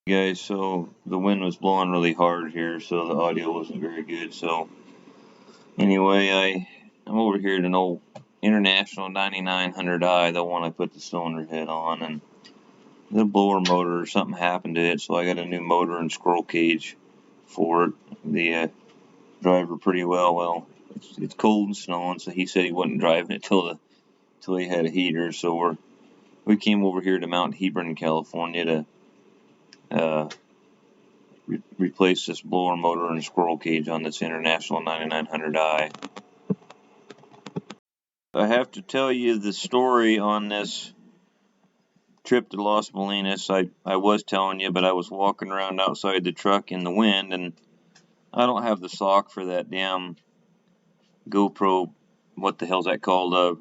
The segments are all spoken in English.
Guys, so the wind was blowing really hard here, so the audio wasn't very good. So anyway, I'm over here at an old International 9900i, the one I put the cylinder head on, and the blower motor or something happened to it, so I got a new motor and squirrel cage for it. The driver pretty well. Well, it's cold and snowing, so he said he wasn't driving it till he had a heater. So we came over here to Mount Hebron, California to replace this blower motor and squirrel cage on this International 9900i. I have to tell you the story on this trip to Las Molinas. I was telling you, but I was walking around outside the truck in the wind, and I don't have the sock for that damn GoPro. What the hell's that called?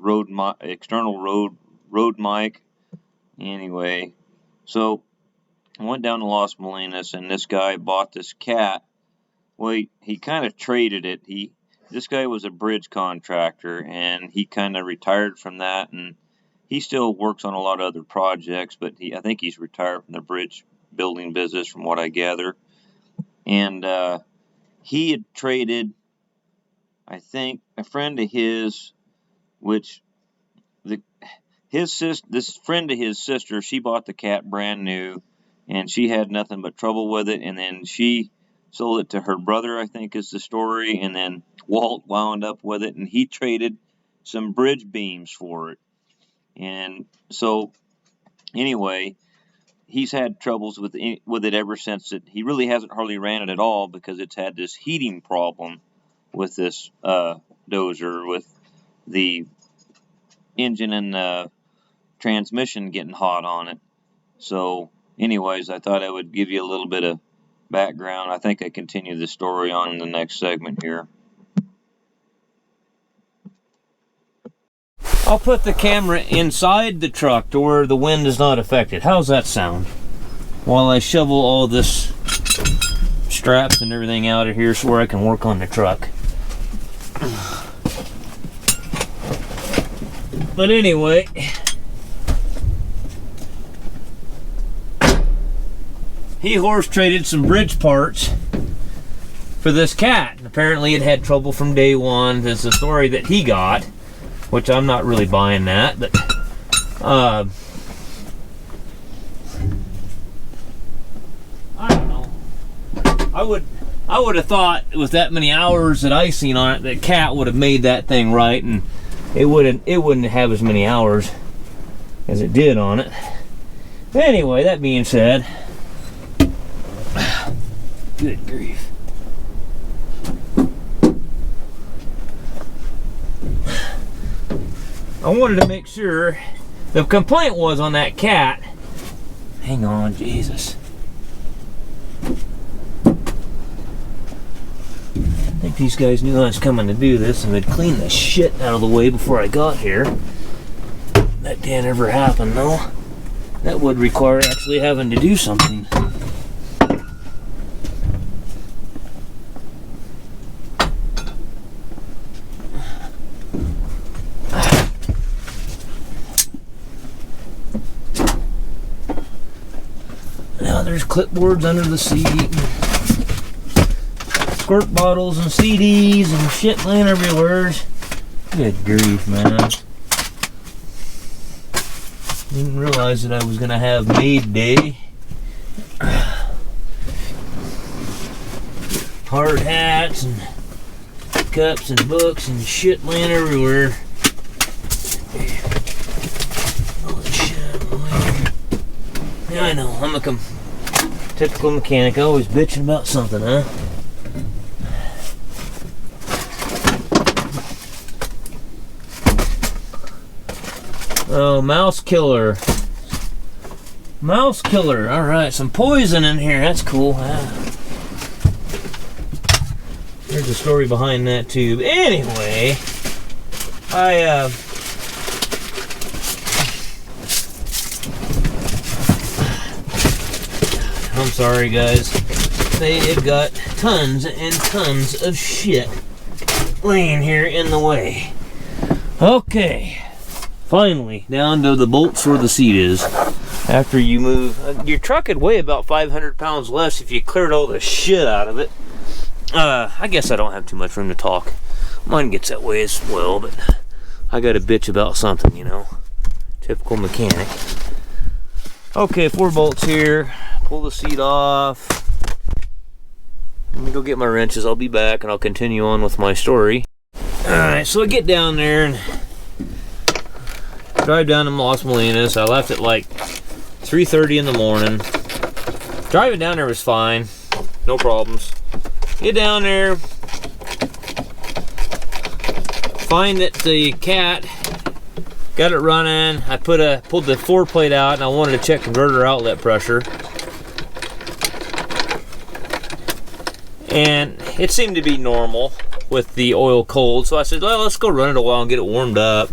External road mic. Anyway, so I went down to Las Molinas, and this guy bought this cat. Well, he kind of traded it. This guy was a bridge contractor, and he kind of retired from that, and he still works on a lot of other projects, but I think he's retired from the bridge building business, from what I gather. And he had traded, I think, a friend of his, which this friend of his sister, she bought the cat brand new, and she had nothing but trouble with it, and then she sold it to her brother, I think is the story, and then Walt wound up with it, and he traded some bridge beams for it. And so anyway, he's had troubles with it ever since. He really hasn't hardly ran it at all because it's had this heating problem with this dozer, with the engine and transmission getting hot on it. So anyways, I thought I would give you a little bit of background. I think I continue the story on in the next segment here. I'll put the camera inside the truck to where the wind is not affected. How's that sound? While I shovel all this straps and everything out of here so where I can work on the truck. But anyway, he horse traded some bridge parts for this cat. Apparently it had trouble from day one. That's the story that he got, which I'm not really buying that, but I don't know. I would have thought with that many hours that I seen on it, that cat would have made that thing right, and it wouldn't have as many hours as it did on it. Anyway, that being said, good grief. I wanted to make sure. The complaint was on that cat. Hang on, Jesus. I think these guys knew I was coming to do this and they'd clean the shit out of the way before I got here. That didn't ever happen though. That would require actually having to do something. Now there's clipboards under the seat, squirt bottles and CDs and shit laying everywhere. Good grief, man. Didn't realize that I was gonna have maid day. Hard hats and cups and books and shit laying everywhere. All this shit out of the way. Yeah, I know, I'm a typical mechanic, always bitching about something, huh? Oh, mouse killer. Mouse killer, alright, some poison in here, that's cool. There's a story behind that too. Anyway, I'm sorry guys, they've got tons and tons of shit laying here in the way. Okay, finally down to the bolts where the seat is. after you move. Your truck would weigh about 500 pounds less if you cleared all the shit out of it. I guess I don't have too much room to talk. Mine gets that way as well, but I got to bitch about something, you know. Typical mechanic. Okay, 4 bolts here. Pull the seat off. Let me go get my wrenches. I'll be back and I'll continue on with my story. Alright, so I get down there and drive down to Los Molinas. I left at like 3:30 in the morning. Driving down there was fine. No problems. Get down there. Find that the cat got it running. I pulled the 4 plate out and I wanted to check converter outlet pressure. And it seemed to be normal with the oil cold. So I said, well, let's go run it a while and get it warmed up.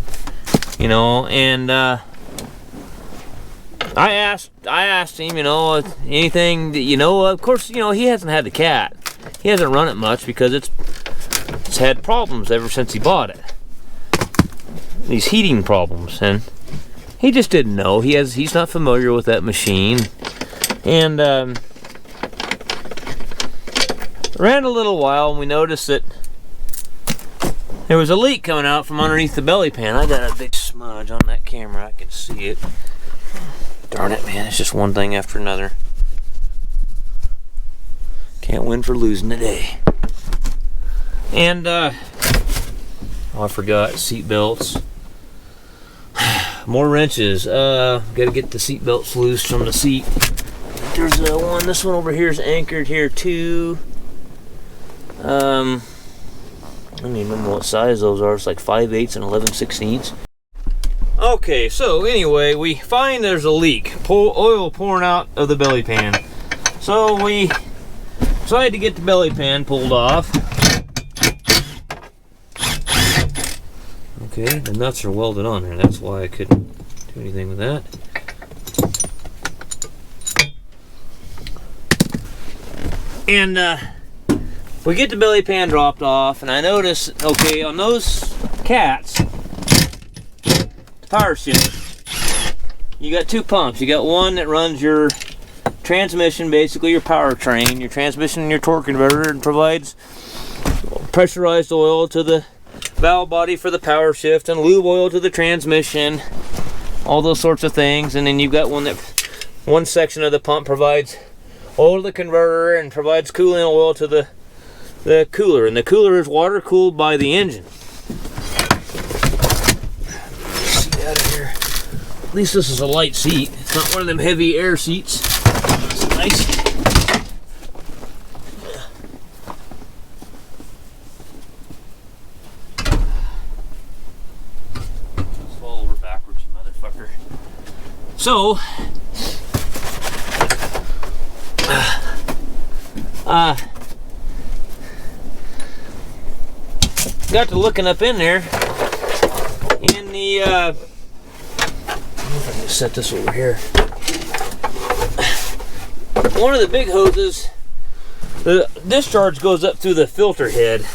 You know, and I asked him, you know, anything that you know. Of course, you know, he hasn't had the cat. He hasn't run it much because it's had problems ever since he bought it. These heating problems, and he just didn't know. He's not familiar with that machine, and ran a little while, and we noticed that there was a leak coming out from underneath the belly pan. I got a big smudge on that camera. I can see it. Darn it, man. It's just one thing after another. Can't win for losing today. And, oh, I forgot. Seat belts. More wrenches. Gotta get the seat belts loose from the seat. There's one. This one over here is anchored here, too. I don't even remember what size those are. It's like 5/8 and 11/16. Okay, so anyway, we find there's a leak. Oil pouring out of the belly pan. So we decided to get the belly pan pulled off. Okay, the nuts are welded on there. That's why I couldn't do anything with that. And we get the belly pan dropped off, and I notice, okay, on those cats, power shift, you got 2 pumps. You got one that runs your transmission, basically your powertrain, your transmission and your torque converter, and provides pressurized oil to the valve body for the power shift, and lube oil to the transmission, all those sorts of things. And then you've got one section of the pump provides oil to the converter and provides coolant oil to the cooler, and the cooler is water cooled by the engine. Seat out of here. At least this is a light seat. It's not one of them heavy air seats. It's nice. Let's fall over backwards, you motherfucker. So, got to looking up in there in the I don't know if I can set this over here. One of the big hoses, the discharge goes up through the filter head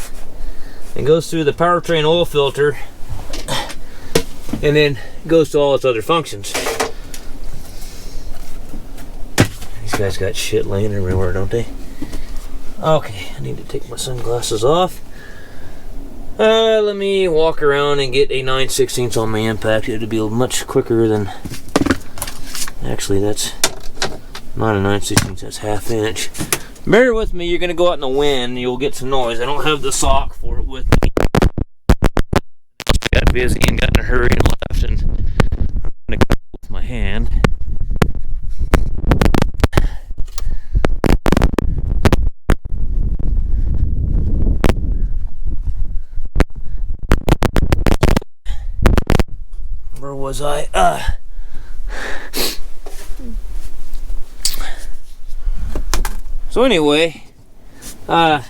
and goes through the powertrain oil filter and then goes to all its other functions. These guys got shit laying everywhere, don't they? Okay, I need to take my sunglasses off. Let me walk around and get a 9/16 on my impact. It'll be much quicker than... Actually, that's not a 9/16, that's 1/2 inch. Bear with me, you're going to go out in the wind, you'll get some noise. I don't have the sock for it with me. Got busy and got in a hurry and left, and I'm going to go with my hand. Where was I? So anyway, one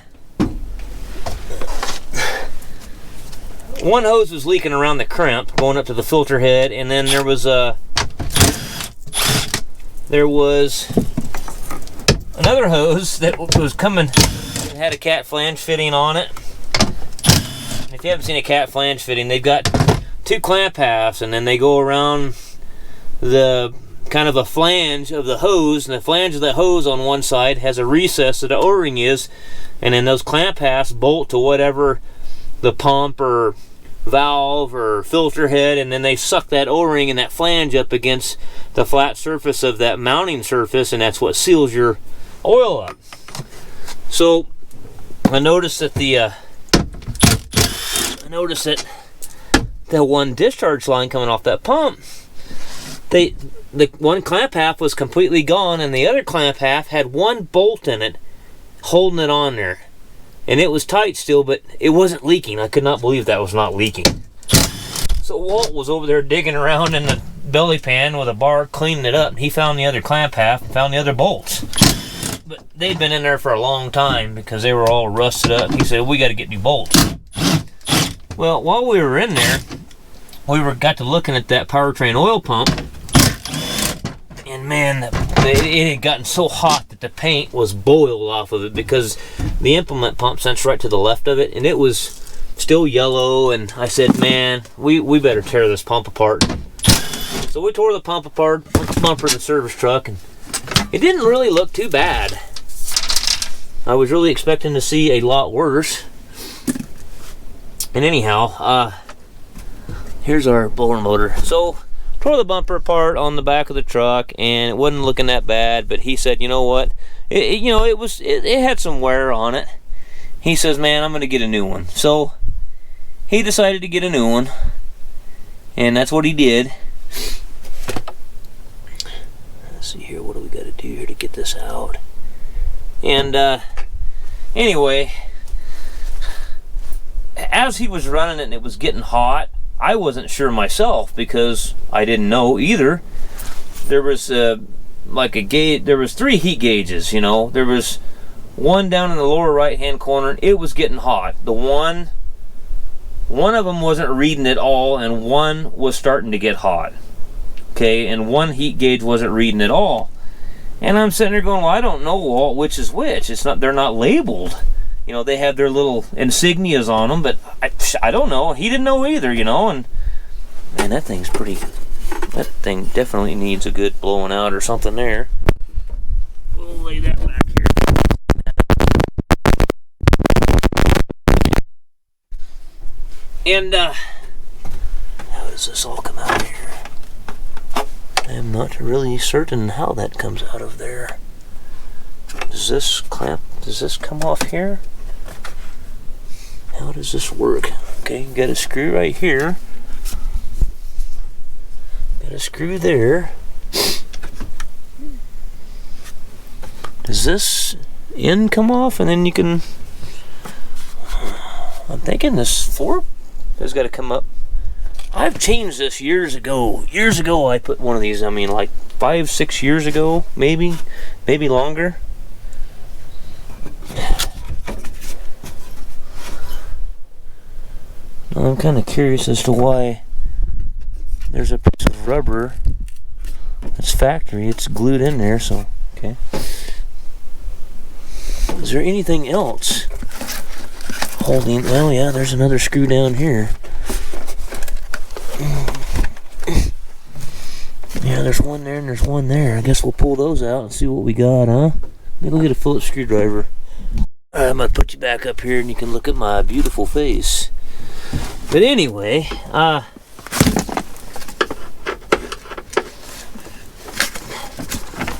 hose was leaking around the crimp going up to the filter head, and then there was another hose that was coming. It had a cat flange fitting on it. And if you haven't seen a cat flange fitting, they've got 2 clamp halves, and then they go around the kind of a flange of the hose, and the flange of the hose on one side has a recess that the O-ring is, and then those clamp halves bolt to whatever the pump or valve or filter head, and then they suck that O-ring and that flange up against the flat surface of that mounting surface, and that's what seals your oil up. So I noticed that the one discharge line coming off that pump, the one clamp half was completely gone, and the other clamp half had one bolt in it holding it on there, and it was tight still, but it wasn't leaking. I could not believe that was not leaking. So Walt was over there digging around in the belly pan with a bar, cleaning it up, and he found the other clamp half and found the other bolts. But they'd been in there for a long time because they were all rusted up. He said, we got to get new bolts. Well, while we were in there, we got to looking at that powertrain oil pump, and man, it had gotten so hot that the paint was boiled off of it because the implement pump sends right to the left of it, and it was still yellow. And I said, man, we better tear this pump apart. So we tore the pump apart, put the bumper in the service truck, and it didn't really look too bad. I was really expecting to see a lot worse. And anyhow, here's our blower motor. So tore the bumper apart on the back of the truck, and it wasn't looking that bad. But he said, you know what? It had some wear on it. He says, man, I'm going to get a new one. So he decided to get a new one, and that's what he did. Let's see here, what do we got to do here to get this out? And anyway, as he was running it and it was getting hot, I wasn't sure myself because I didn't know either. There was like a gauge. There was 3 heat gauges. You know, there was one down in the lower right-hand corner. It was getting hot. The one of them wasn't reading at all, and one was starting to get hot. Okay, and one heat gauge wasn't reading at all. And I'm sitting there going, well, I don't know, Walt, which is which. It's not. They're not labeled. You know, they have their little insignias on them, but I don't know. He didn't know either, you know. And man, that thing definitely needs a good blowing out or something there. We'll lay that back here. And how does this all come out here? I am not really certain how that comes out of there. Does this come off here? How does this work? Okay, you got a screw right here. Got a screw there. Does this end come off and then you can... I'm thinking this fork has got to come up. I've changed this years ago. Years ago I put one of these, I mean like 5-6 years ago, maybe longer. I'm kind of curious as to why there's a piece of rubber. It's factory, it's glued in there, so okay. Is there anything else holding? Oh yeah, there's another screw down here. Yeah, there's one there and there's one there. I guess we'll pull those out and see what we got, huh? Maybe we'll get a Phillips screwdriver. Alright, I'm going to put you back up here and you can look at my beautiful face. But anyway,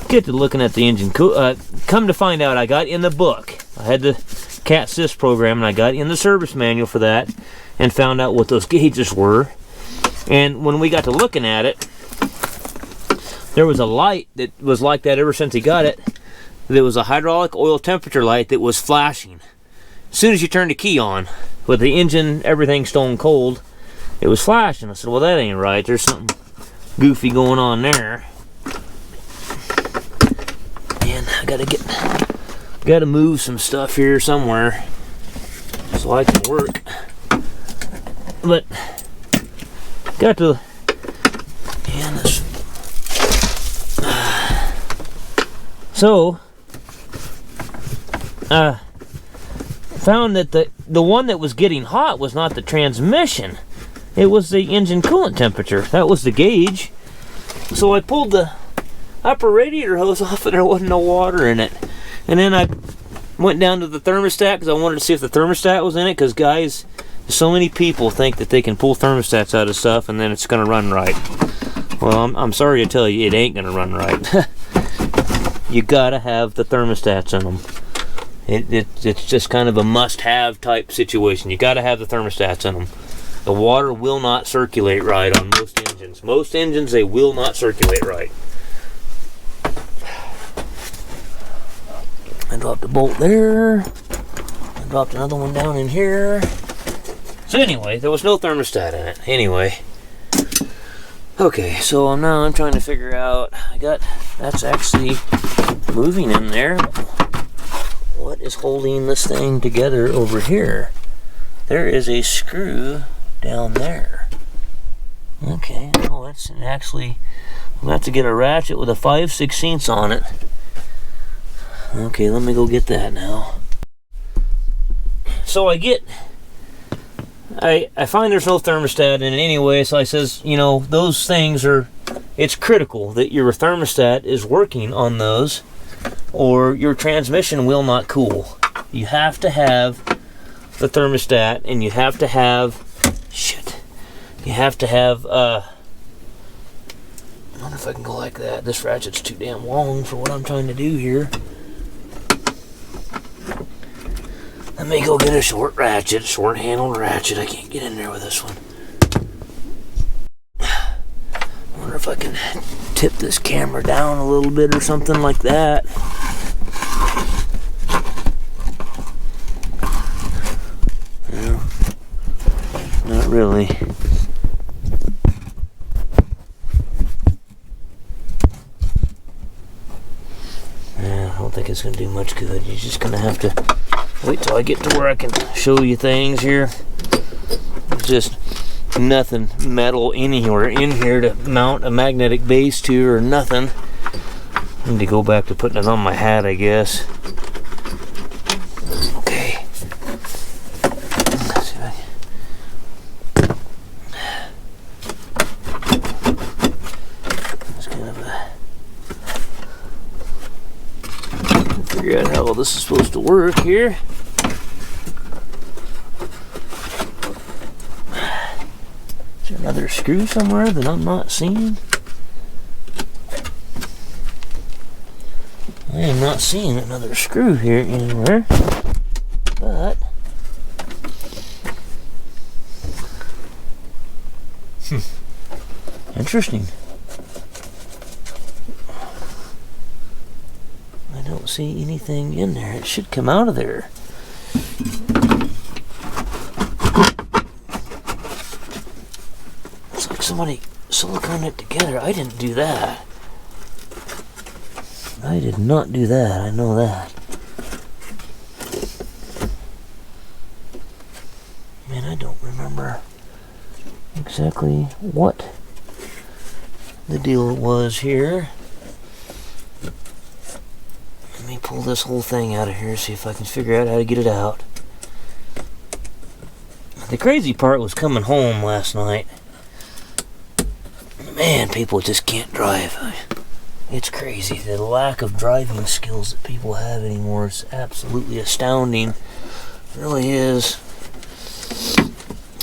get to looking at the engine. Come to find out, I got in the book. I had the Cat Sys program and I got in the service manual for that and found out what those gauges were. And when we got to looking at it, there was a light that was like that ever since he got it. There was a hydraulic oil temperature light that was flashing. As soon as you turned the key on, with the engine, everything stone cold, it was flashing. I said, well, that ain't right. There's something goofy going on there. And I gotta move some stuff here somewhere so I can work. But got to, and this, so found that the one that was getting hot was not the transmission. It was the engine coolant temperature. That was the gauge. So I pulled the upper radiator hose off and there wasn't no water in it. And then I went down to the thermostat because I wanted to see if the thermostat was in it, because guys, so many people think that they can pull thermostats out of stuff and then it's going to run right. Well, I'm sorry to tell you, it ain't going to run right. You got to have the thermostats in them. It's just kind of a must-have type situation. You got to have the thermostats in them. The water will not circulate right on most engines. Most engines, they will not circulate right. I dropped a bolt there. I dropped another one down in here. So anyway, there was no thermostat in it. Anyway. Okay, so now I'm trying to figure out, that's actually moving in there. What is holding this thing together over here? There is a screw down there. Okay, oh, that's actually, I'm going to have to get a ratchet with a 5/16 on it. Okay, let me go get that now. So I find there's no thermostat in it anyway, so I says, you know, those things are, it's critical that your thermostat is working on those, or your transmission will not cool. You have to have the thermostat, and you have to have, you have to have, I wonder if I can go like that. This ratchet's too damn long for what I'm trying to do here. Let me go get a short handled ratchet. I can't get in there with this one. I wonder if I can tip this camera down a little bit or something like that. No, not really. Yeah, I don't think it's going to do much good. You're just going to have to wait till I get to where I can show you things here. There's just nothing metal anywhere in here to mount a magnetic base to or nothing. I need to go back to putting it on my hat, I guess. Okay. Let's see if I can. That's kind of a, figure out how all this is supposed to work here. Is there another screw somewhere that I'm not seeing? I am not seeing another screw here anywhere, but interesting. I don't see anything in there. It should come out of there. Looks like somebody siliconed it together. I didn't do that. I did not do that. I know that. Man, I don't remember exactly what the deal was here. Let me pull this whole thing out of here, see if I can figure out how to get it out. The crazy part was coming home last night. Man, people just can't drive. It's crazy. The lack of driving skills that people have anymore is absolutely astounding. It really is.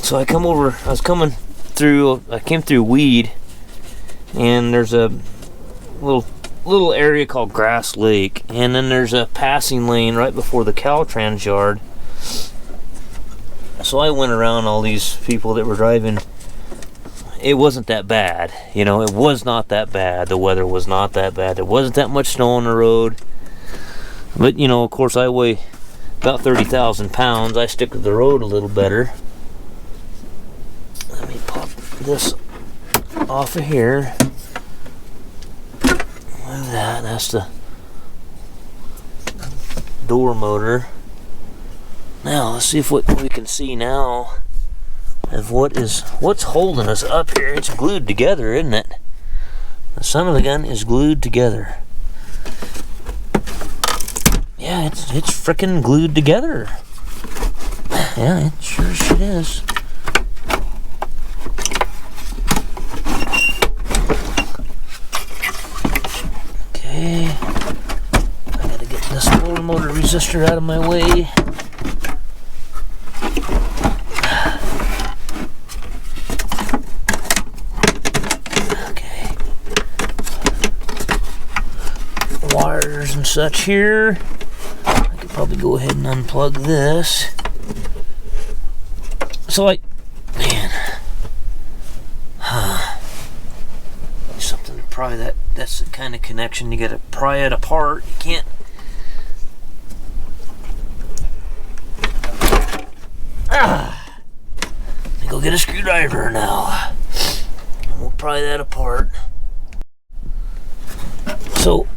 So I came through Weed, and there's a little area called Grass Lake, and then there's a passing lane right before the Caltrans yard. So I went around all these people that were driving. It wasn't that bad, you know, it was not that bad. The weather was not that bad. There wasn't that much snow on the road. But, you know, of course I weigh about 30,000 pounds. I stick to the road a little better. Let me pop this off of here. Look at that, that's the door motor. Now, let's see if what we can see now of what's holding us up here. It's glued together, isn't it? The son of a gun is glued together. Yeah, it's frickin' glued together. Yeah, it sure as shit is. this motor motor resistor out of my way. Okay. Wires and such here. I could probably go ahead and unplug this. So man, something to pry that. That's the kind of connection you got to pry it apart. You can't. Let me go get a screwdriver now. And we'll pry that apart. So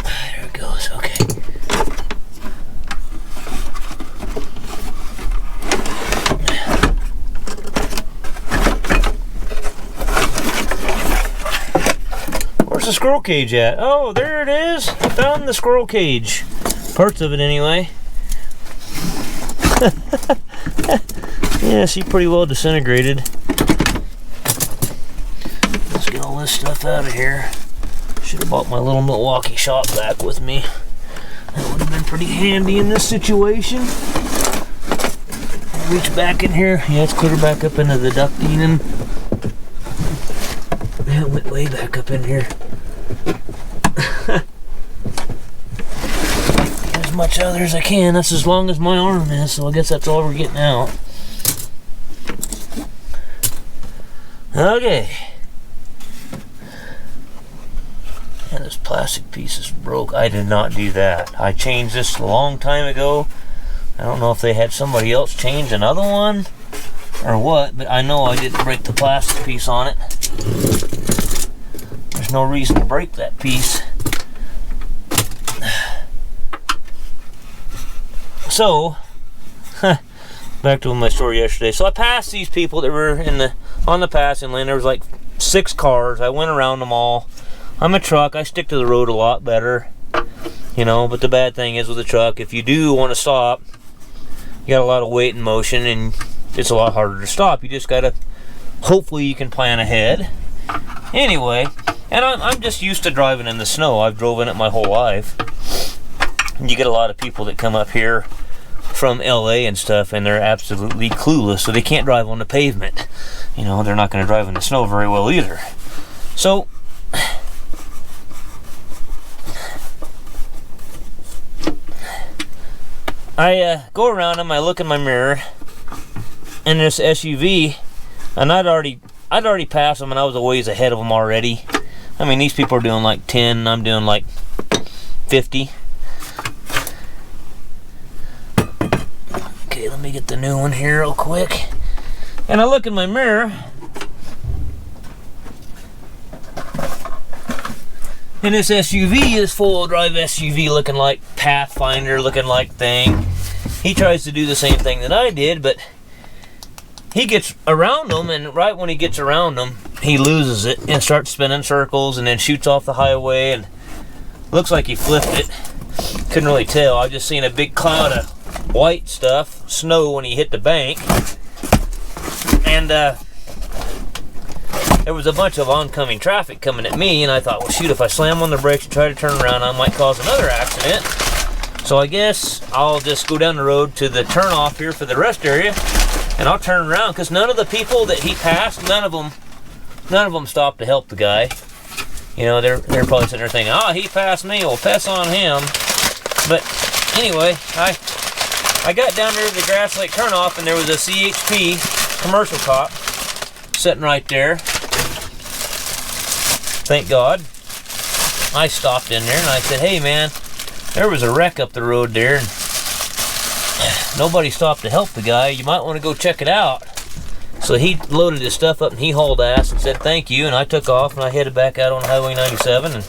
there it goes. Okay. Where's the squirrel cage at? Oh, there it is. I found the squirrel cage. Parts of it anyway. Yeah, see, pretty well disintegrated. Let's get all this stuff out of here. Should have bought my little Milwaukee shop vac with me. That would have been pretty handy in this situation. Reach back in here. Yeah, it's clear back up into the ducting, and yeah, it went way back up in here. As much out there as I can. That's as long as my arm is, so I guess that's all we're getting out. Okay. And this plastic piece is broke. I did not do that. I changed this a long time ago. I don't know if they had somebody else change another one or what, but I know I didn't break the plastic piece on it. There's no reason to break that piece. So, back to my story yesterday. So I passed these people that were on the passing lane. There was like 6 cars. I went around them all. I'm a truck. I stick to the road a lot better, you know. But the bad thing is with a truck, if you do want to stop, you got a lot of weight in motion, and it's a lot harder to stop. You just gotta. Hopefully, you can plan ahead. Anyway, and I'm just used to driving in the snow. I've driven it my whole life. You get a lot of people that come up here from LA and stuff, and they're absolutely clueless, so they can't drive on the pavement. You know, they're not going to drive in the snow very well either. So I go around them, I look in my mirror, and this SUV, and I'd already passed them, and I was a ways ahead of them already. I mean, these people are doing like 10, and I'm doing like 50. Okay, let me get the new one here real quick. And I look in my mirror, and this SUV is full drive SUV looking like Pathfinder looking like thing. He tries to do the same thing that I did, but he gets around them, and right when he gets around them, he loses it and starts spinning circles and then shoots off the highway, and looks like he flipped it. Couldn't really tell. I just seen a big cloud of white stuff, snow, when he hit the bank, and there was a bunch of oncoming traffic coming at me, and I thought, well, shoot, if I slam on the brakes and try to turn around, I might cause another accident. So I guess I'll just go down the road to the turnoff here for the rest area, and I'll turn around, because none of the people that he passed, none of them stopped to help the guy. You know, they're probably sitting there thinking, oh, he passed me, well, piss on him. But anyway, I got down there to the Grass Lake turnoff, and there was a CHP commercial cop sitting right there. Thank God. I stopped in there and I said, hey man, there was a wreck up the road there, and nobody stopped to help the guy. You might want to go check it out. So he loaded his stuff up and he hauled ass and said thank you, and I took off and I headed back out on Highway 97, and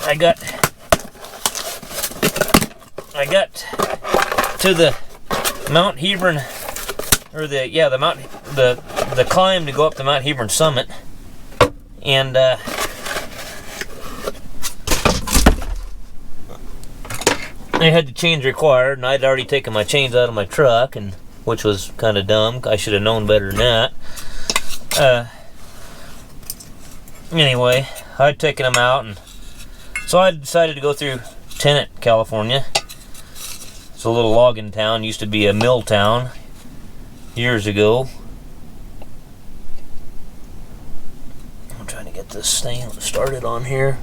I got to the Mount Hebron, or the climb to go up the Mount Hebron summit, and I had the chains required, and I'd already taken my chains out of my truck, and which was kind of dumb. I should have known better than that. Anyway, I'd taken them out, and So I decided to go through Tennant, California. It's a little logging town. Used to be a mill town years ago. I'm trying to get this thing started on here.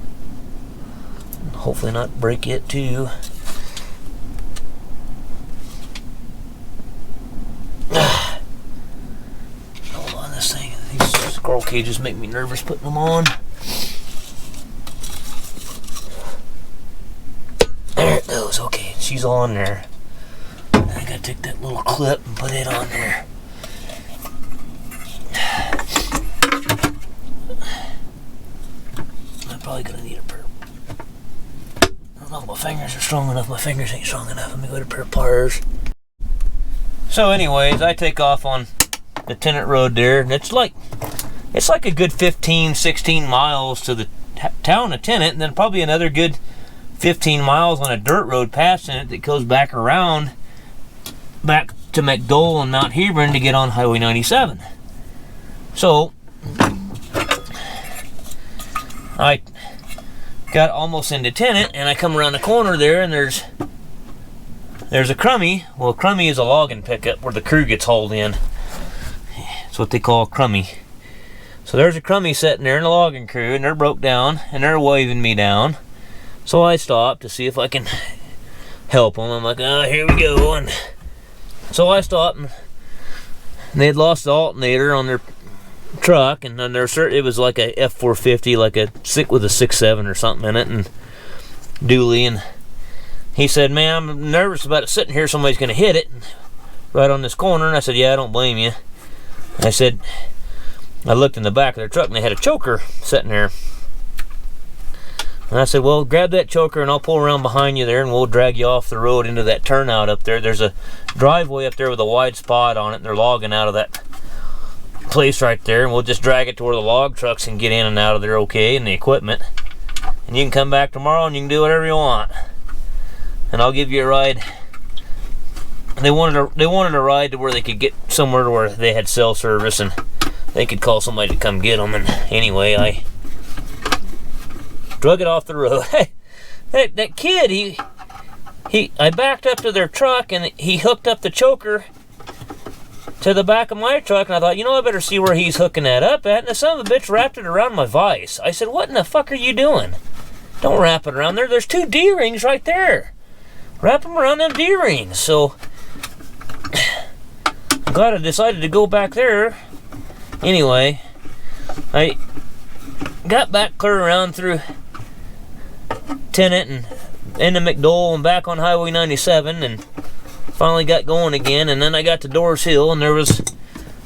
Hopefully not break it too. Hold on, this thing. These squirrel cages make me nervous putting them on. There it goes. Okay, she's on there. I gotta take that little clip and put it on there. I'm probably gonna need a pair. I don't know if my fingers are strong enough. My fingers ain't strong enough. Let me go to a pair of pliers. So anyways, I take off on the Tennant Road there, and it's like a good 15, 16 miles to the town of Tennant, and then probably another good 15 miles on a dirt road past it that goes back around back to McDowell and Mount Hebron to get on Highway 97. So I got almost into Tennant, and I come around the corner there, and there's a crummy. Well, a crummy is a logging pickup where the crew gets hauled in. That's what they call a crummy. So there's a crummy sitting there in the logging crew, and they're broke down, and they're waving me down. So I stopped to see if I can help them. I'm like, oh, here we go. And so I stopped, and they had lost the alternator on their truck, and then it was like a F450, like a with a 6.7 or something in it, and dually. And he said, man, I'm nervous about it sitting here. Somebody's going to hit it right on this corner. And I said, yeah, I don't blame you. I said, I looked in the back of their truck, and they had a choker sitting there. And I said, well, grab that choker and I'll pull around behind you there, and we'll drag you off the road into that turnout up there. There's a driveway up there with a wide spot on it, and they're logging out of that place right there, and we'll just drag it to where the log trucks can get in and out of there okay, and the equipment. And you can come back tomorrow and you can do whatever you want. And I'll give you a ride. They wanted a ride to where they could get somewhere to where they had cell service and they could call somebody to come get them. And anyway, I drug it off the road. that kid, I backed up to their truck, and he hooked up the choker to the back of my truck, and I thought, I better see where he's hooking that up at. And the son of a bitch wrapped it around my vise. I said, what in the fuck are you doing? Don't wrap it around there. There's 2 D-rings right there. Wrap them around them D-rings. So I'm glad I decided to go back there. Anyway, I got back clear around through Tennant and into McDowell and back on Highway 97, and finally got going again. And then I got to Doors Hill, and there was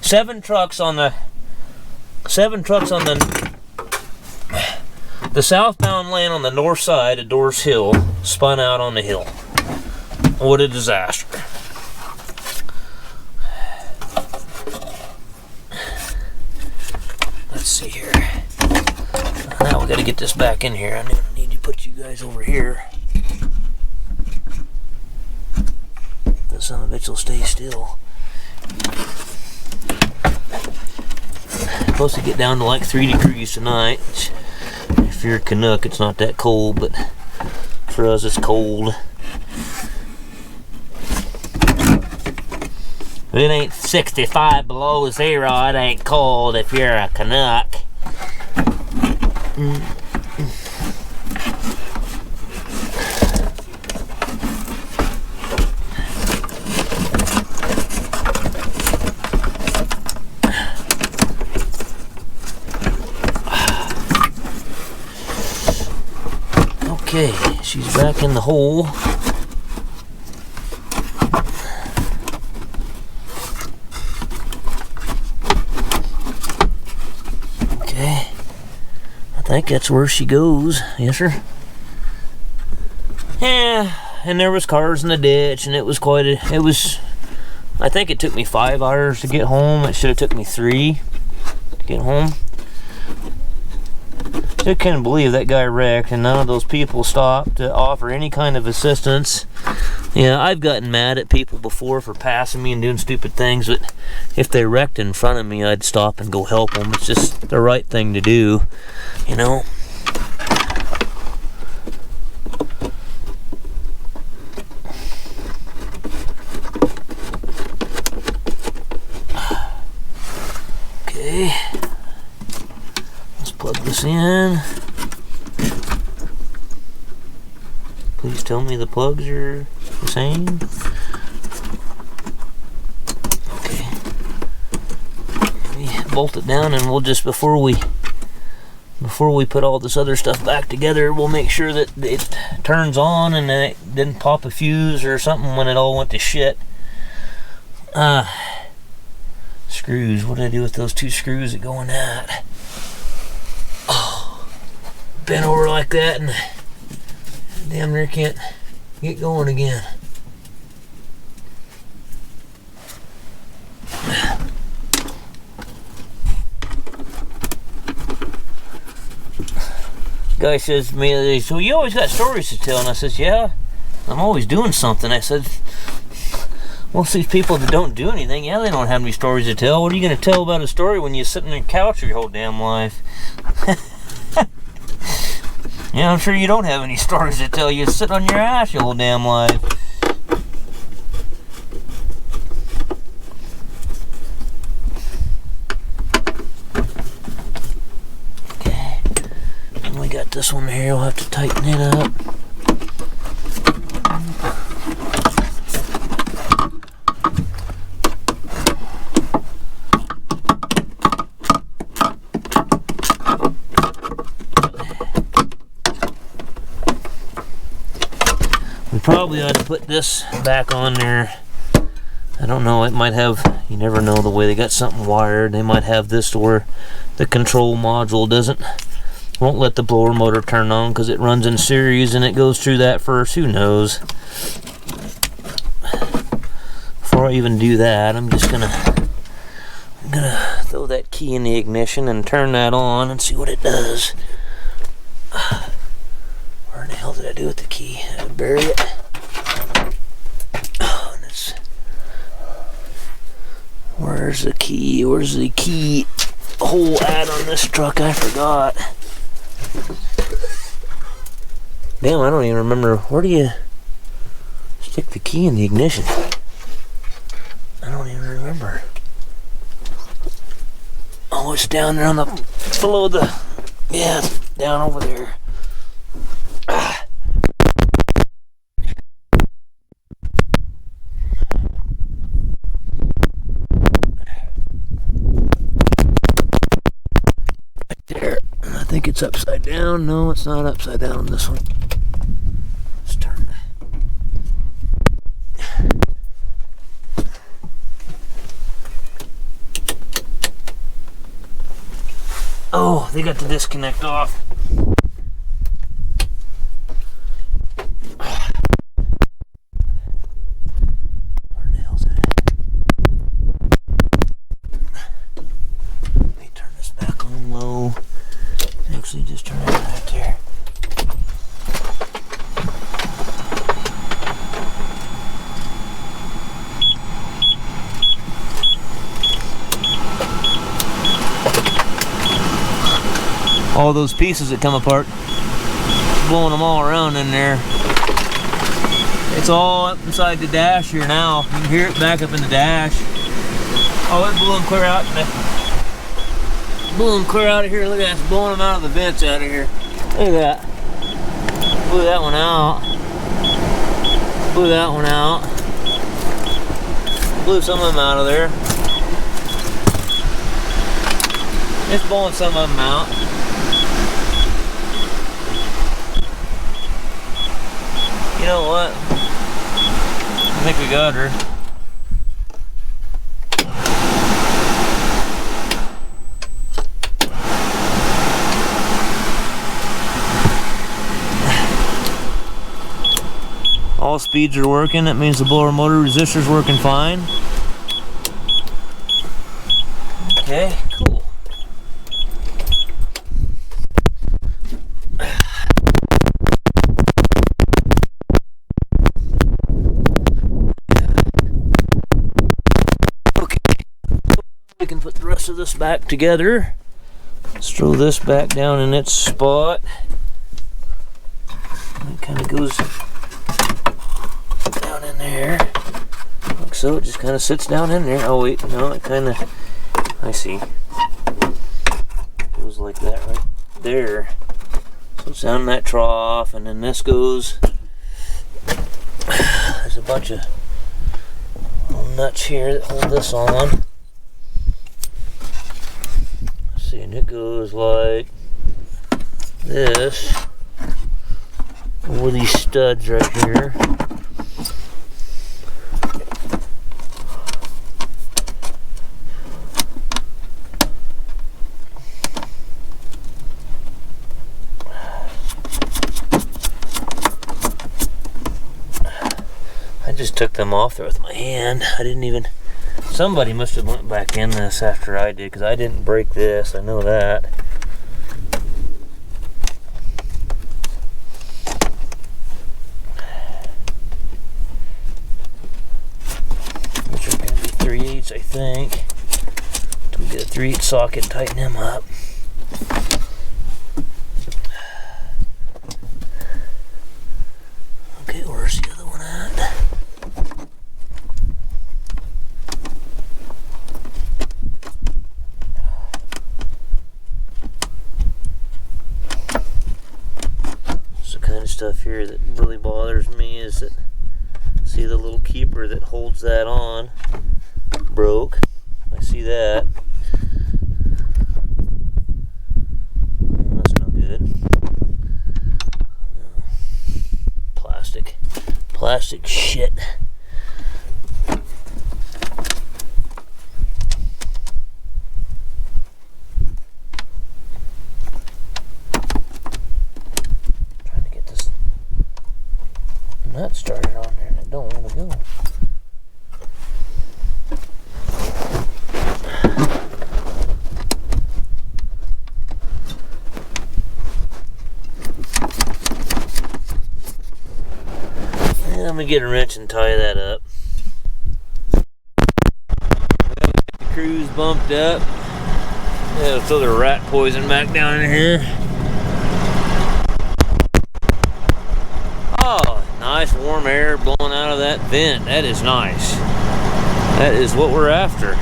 7 trucks on the southbound lane on the north side of Doors Hill spun out on the hill. What a disaster. Let's see here. Now we gotta get this back in here. I'm gonna need to put you guys over here. The son of a bitch will stay still. Supposed to get down to like 3 degrees tonight. If you're a Canuck, it's not that cold, but for us it's cold. If it ain't 65 below zero, it ain't cold if you're a Canuck. Okay, she's back in the hole. Okay, I think that's where she goes. Yes, sir. Yeah, and there was cars in the ditch, and it was I think it took me 5 hours to get home. It should have took me 3 to get home. I can't believe that guy wrecked and none of those people stopped to offer any kind of assistance. Yeah, I've gotten mad at people before for passing me and doing stupid things, but if they wrecked in front of me, I'd stop and go help them. It's just the right thing to do, in. Please tell me the plugs are the same. Okay. Let me bolt it down, and we'll just, before we put all this other stuff back together, we'll make sure that it turns on and that it didn't pop a fuse or something when it all went to shit. Screws. What did I do with those 2 screws that go in that? Oh, bent over like that and damn near can't get going again. Guy says to me the other day, so you always got stories to tell? And I says, yeah, I'm always doing something. I said, most of these people that don't do anything, yeah, they don't have any stories to tell. What are you going to tell about a story when you sit on the couch your whole damn life? Yeah, I'm sure you don't have any stories to tell. You sit on your ass your whole damn life. Okay. And we got this one here. We'll have to tighten it up. Probably ought to put this back on there. I don't know, it might have, you never know the way they got something wired. They might have this to where the control module won't let the blower motor turn on because it runs in series and it goes through that first. Who knows? Before I even do that, I'm gonna throw that key in the ignition and turn that on and see what it does. Where in the hell did I do with the key? I buried it. Oh, and it's, where's the key? Where's the key hole at on this truck? I forgot. Damn, I don't even remember. Where do you stick the key in the ignition? I don't even remember. Oh, it's down there on the, below the, yeah, it's down over there. There, I think it's upside down. No, it's not upside down on this one. Let's turn. Oh, they got the disconnect off. Where the hell's that? Let me turn this back on low. Actually, just turn it right there. All those pieces that come apart, blowing them all around in there. It's all up inside the dash here now. You can hear it back up in the dash. Oh, it blew them clear out. Blew them clear out of here. Look at that, it's blowing them out of the vents out of here. Look at that. Blew that one out. Blew that one out. Blew some of them out of there. It's blowing some of them out. You know what? I think we got her. All speeds are working. That means the blower motor resistor's working fine. Okay, cool. We can put the rest of this back together. Let's throw this back down in its spot. It kind of goes down in there. Like so, it just kind of sits down in there. Oh wait, no, it kind of, I see. Goes like that, right? there. So it's down in that trough, and then this goes. There's a bunch of little nuts here that hold this on. Let's see, and it goes like this with these studs right here. I just took them off there with my hand. I didn't even. Somebody must have went back in this after I did, because I didn't break this. I know that. Which are going to be 3/8, I think. We'll get a 3/8 socket and tighten them up. Okay, where's the other one at? Stuff here that really bothers me is that, see the little keeper that holds that on broke. I see that. That's no good. Plastic shit. That started on there and it don't want to go. Yeah, let me get a wrench and tie that up. Well, the crew's bumped up. Yeah, throw the rat poison back down in here. Oh, nice warm air blowing out of that vent. That is nice. That is what we're after.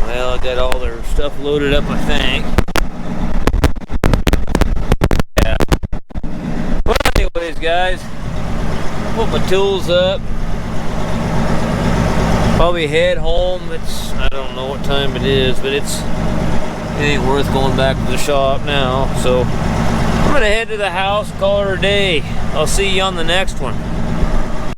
Well, I got all their stuff loaded up, I think. Yeah. Well, anyways, guys, put my tools up. Probably head home. I don't know what time it is, but it ain't worth going back to the shop now. So I'm gonna head to the house and call her a day. I'll see you on the next one.